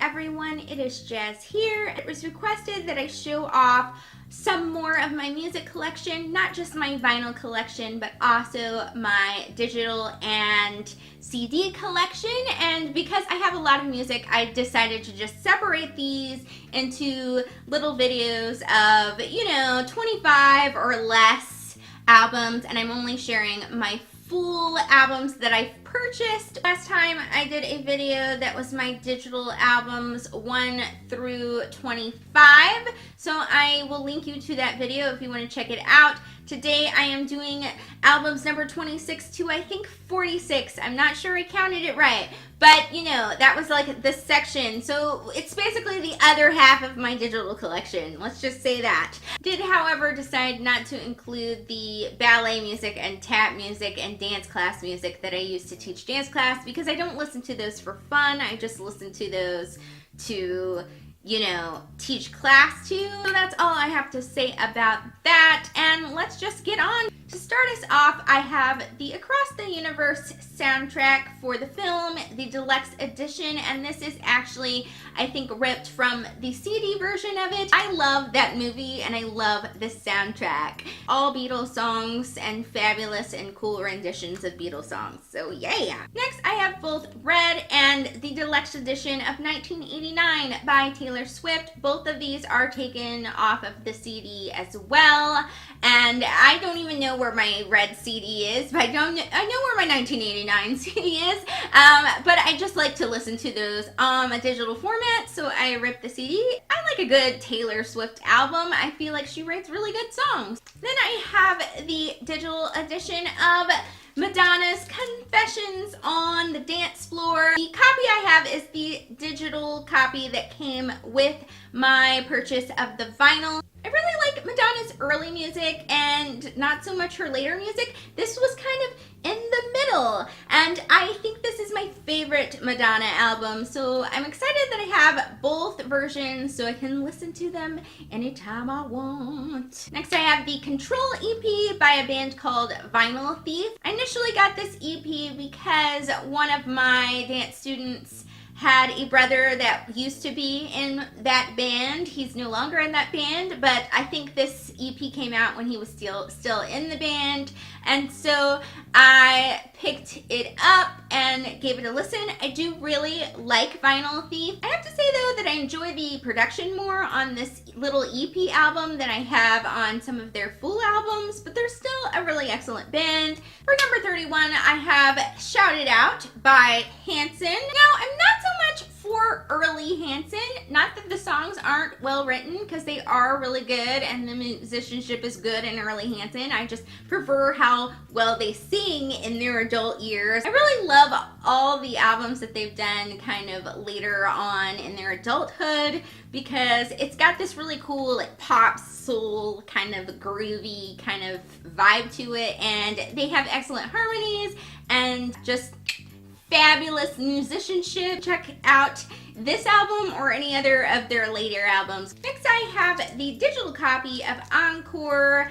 everyone, it is Jazz here. It was requested that I show off some more of my music collection, not just my vinyl collection, but also my digital and CD collection. And because I have a lot of music, I decided to just separate these into little videos of, 25 or less albums, and I'm only sharing my full albums that I've purchased. Last time I did a video that was my digital albums 1 through 25, so I will link you to that video if you want to check it out. Today I am doing albums number 26 to I think 46. I'm not sure I counted it right, but that was like the section, so it's basically the other half of my digital collection, let's just say that. Did however decide not to include the ballet music and tap music and dance class music that I used to teach dance class, because I don't listen to those for fun. I just listen to those to teach class to. So that's all I have to say about that, and let's just get on. To start us off, I have the Across the Universe soundtrack for the film, the deluxe edition, and this is actually, I think, ripped from the CD version of it. I love that movie and I love this soundtrack. All Beatles songs and fabulous and cool renditions of Beatles songs, so yeah. Next, I have both Red and the deluxe edition of 1989 by Taylor Swift. Both of these are taken off of the CD as well, and I don't even know where my Red CD is, but I know where my 1989 CD is, but I just like to listen to those on a digital format, so I ripped the CD. I like a good Taylor Swift album. I feel like she writes really good songs. Then I have the digital edition of Madonna's Confessions on the Dance Floor. The copy I have is the digital copy that came with my purchase of the vinyl. I really like Madonna's early music and not so much her later music. This was kind of in the middle, and I think this is my favorite Madonna album, so I'm excited that I have both versions so I can listen to them anytime I want. Next, I have the Control EP by a band called Vinyl Thief. I initially got this EP because one of my dance students had a brother that used to be in that band. He's no longer in that band, but I think this EP came out when he was still in the band, and so I picked it up and gave it a listen. I do really like Vinyl Thief. I have to say though that I enjoy the production more on this little EP album than I have on some of their full albums, but they're still a really excellent band. For number 31, I have Shout It Out by Hanson. Now, I'm not so much for early Hanson. Not that the songs aren't well written, because they are really good and the musicianship is good in early Hanson. I just prefer how well they sing in their adult years. I really love all the albums that they've done kind of later on in their adulthood, because it's got this really cool like pop soul kind of groovy kind of vibe to it, and they have excellent harmonies and just fabulous musicianship. Check out this album or any other of their later albums. Next, I have the digital copy of Encore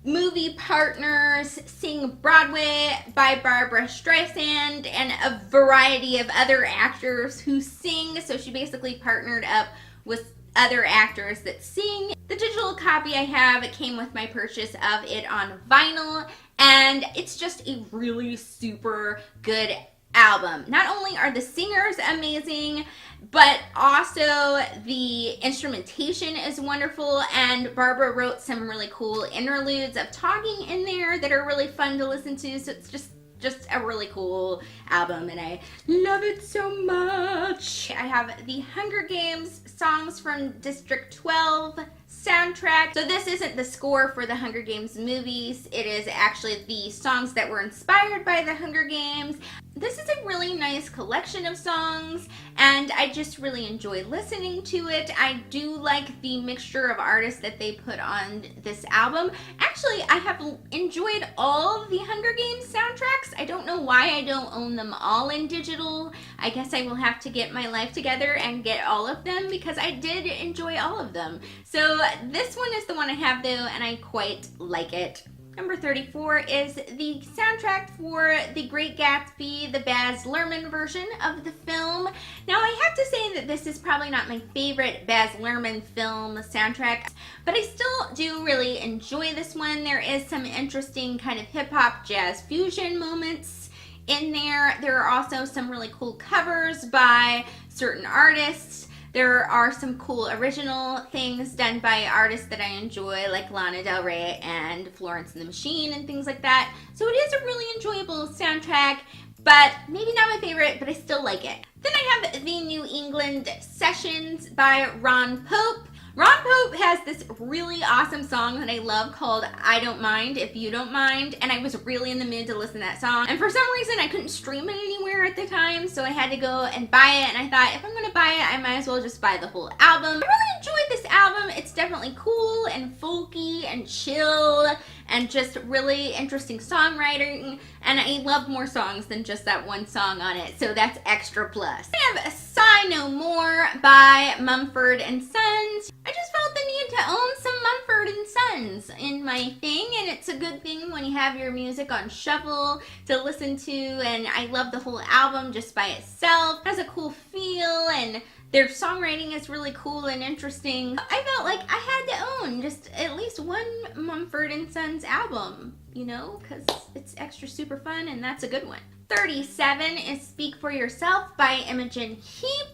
Movie Partners Sing Broadway by Barbara Streisand and a variety of other actors who sing. So she basically partnered up with other actors that sing. The digital copy I have, it came with my purchase of it on vinyl, and it's just a really super good album. Not only are the singers amazing, but also the instrumentation is wonderful, and Barbara wrote some really cool interludes of talking in there that are really fun to listen to, so it's just a really cool album and I love it so much. I have the Hunger Games Songs from District 12 soundtrack. So this isn't the score for the Hunger Games movies, it is actually the songs that were inspired by the Hunger Games. This is a really nice collection of songs, and I just really enjoy listening to it. I do like the mixture of artists that they put on this album. Actually, I have enjoyed all of the Hunger Games soundtracks. I don't know why I don't own them all in digital. I guess I will have to get my life together and get all of them, because I did enjoy all of them. So this one is the one I have though, and I quite like it Number 34 is the soundtrack for The Great Gatsby, the Baz Luhrmann version of the film. Now, I have to say that this is probably not my favorite Baz Luhrmann film soundtrack, but I still do really enjoy this one. There is some interesting kind of hip-hop jazz fusion moments in there. There are also some really cool covers by certain artists. There are some cool original things done by artists that I enjoy, like Lana Del Rey and Florence and the Machine and things like that. So it is a really enjoyable soundtrack, but maybe not my favorite, but I still like it. Then I have the New England Sessions by Ron Pope. Ron Pope has this really awesome song that I love called I Don't Mind If You Don't Mind, and I was really in the mood to listen to that song. And for some reason, I couldn't stream it anywhere at the time, so I had to go and buy it, and I thought, if I'm gonna buy it, I might as well just buy the whole album. I really enjoyed this album. It's definitely cool and folky and chill and just really interesting songwriting, and I love more songs than just that one song on it, so that's extra plus. I have Sigh No More by Mumford & Sons. I just felt the need to own some Mumford & Sons in my thing, and it's a good thing when you have your music on shuffle to listen to, and I love the whole album just by itself. It has a cool feel, and their songwriting is really cool and interesting. I felt like I had to own just at least one Mumford & Sons album, you know, because it's extra super fun, and that's a good one. 37 is Speak For Yourself by Imogen Heap.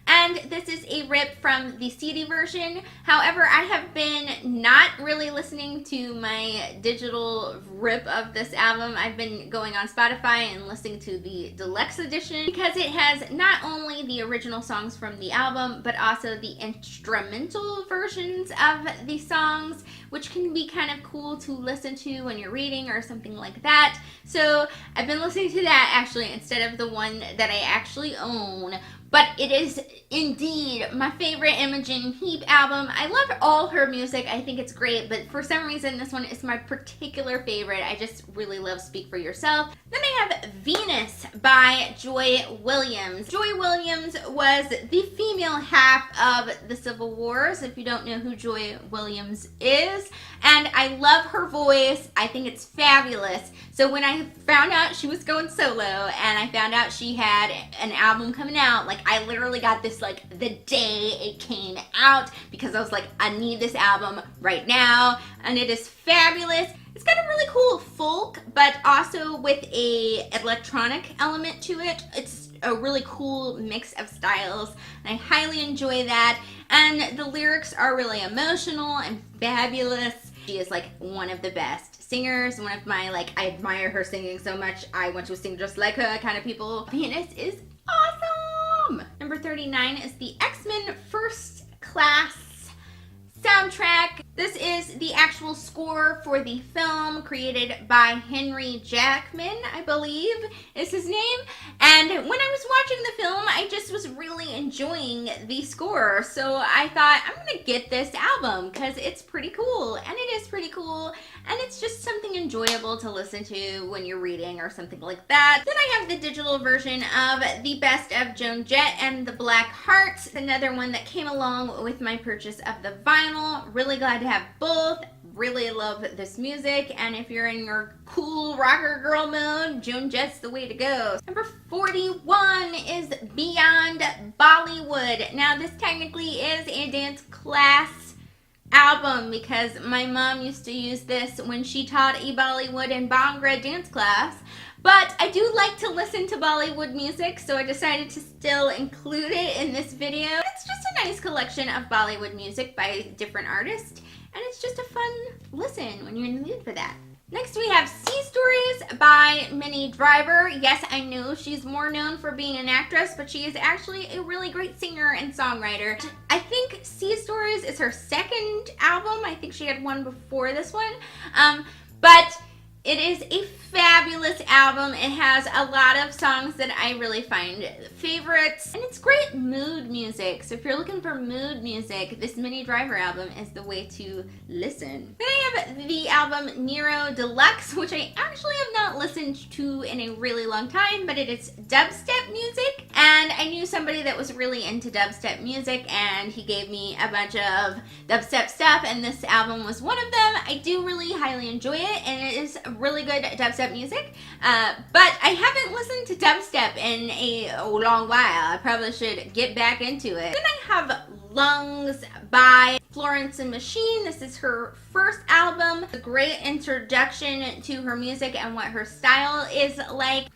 And this is a rip from the CD version. However, I have been not really listening to my digital rip of this album. I've been going on Spotify and listening to the deluxe edition because it has not only the original songs from the album, but also the instrumental versions of the songs, which can be kind of cool to listen to when you're reading or something like that. So I've been listening to that actually instead of the one that I actually own. But it is indeed my favorite Imogen Heap album. I love all her music. I think it's great, but for some reason this one is my particular favorite. I just really love Speak For Yourself. Then I have Venus by Joy Williams. Joy Williams was the female half of the Civil Wars, if you don't know who Joy Williams is. And I love her voice. I think it's fabulous. So when I found out she was going solo and I found out she had an album coming out, like I literally got this like the day it came out because I was like, I need this album right now, and it is fabulous. It's got a really cool folk, but also with a electronic element to it. It's a really cool mix of styles, and I highly enjoy that. And the lyrics are really emotional and fabulous. She is like one of the best singers, one of my, like, I admire her singing so much, I want to sing just like her kind of people. Venus is awesome! Number 39 is the X-Men First Class soundtrack. This is the actual score for the film created by Henry Jackman, I believe is his name. And when I was watching the film, I just was really enjoying the score. So I thought, I'm gonna get this album because it's pretty cool. And it is pretty cool. And it's just something enjoyable to listen to when you're reading or something like that. Then I have the digital version of The Best of Joan, Jett and the Black Heart. Another one that came along with my purchase of the vinyl. Really glad to have both. Really love this music, and if you're in your cool rocker girl mode, Joan Jett's the way to go. Number 41 is Beyond Bollywood. Now this technically is a dance class album because my mom used to use this when she taught a Bollywood and Bhangra dance class. But I do like to listen to Bollywood music, so I decided to still include it in this video. It's just a nice collection of Bollywood music by different artists, and it's just a fun listen when you're in the mood for that. Next we have Sea Stories by Minnie Driver. Yes, I know she's more known for being an actress, but she is actually a really great singer and songwriter. I think Sea Stories is her second album. I think she had one before this one. But It is a fabulous album. It has a lot of songs that I really find favorites, and it's great mood music. So if you're looking for mood music, this Minnie Driver album is the way to listen. Then I have the album Nero Deluxe, which I actually have not listened to in a really long time, but it is dubstep music, and I knew somebody that was really into dubstep music, and he gave me a bunch of dubstep stuff, and this album was one of them. I do really highly enjoy it, and it is really good dubstep music, but I haven't listened to dubstep in a long while. I probably should get back into it. Then I have Lungs by Florence and Machine. This is her first album. A great introduction to her music and what her style is like.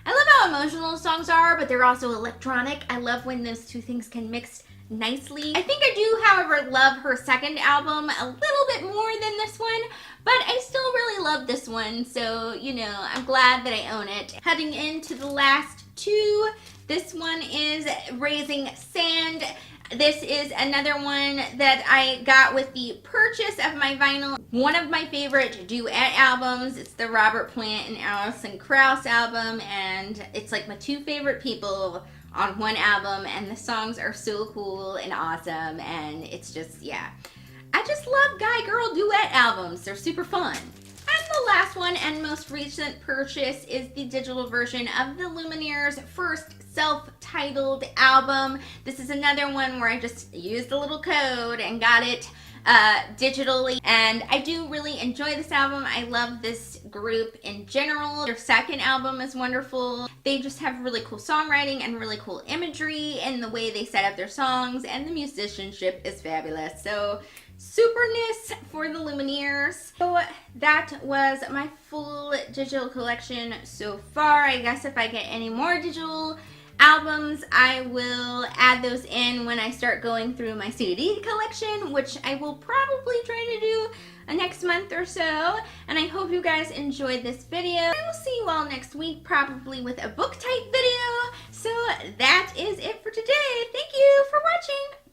I love how emotional songs are, but they're also electronic. I love when those two things can mix nicely. I think I do, however, love her second album a little bit more than this one, but I still really love this one, so, you know, I'm glad that I own it. Heading into the last two, this one is Raising Sand. This is another one that I got with the purchase of my vinyl. One of my favorite duet albums. It's the Robert Plant and Alison Krauss album, and it's like my two favorite people on one album, and the songs are so cool and awesome, and it's just, yeah. I just love guy-girl duet albums. They're super fun. And the last one and most recent purchase is the digital version of the Lumineers' first self-titled album. This is another one where I just used a little code and got it digitally, and I do really enjoy this album. I love this group in general. Their second album is wonderful. They just have really cool songwriting and really cool imagery in the way they set up their songs, and the musicianship is fabulous. So superness for the Lumineers. So that was my full digital collection so far. I guess if I get any more digital albums, I will add those in when I start going through my CD collection, which I will probably try to do next month or so. And I hope you guys enjoyed this video. I will see you all next week, probably with a book type video. So that is it for today. Thank you for watching.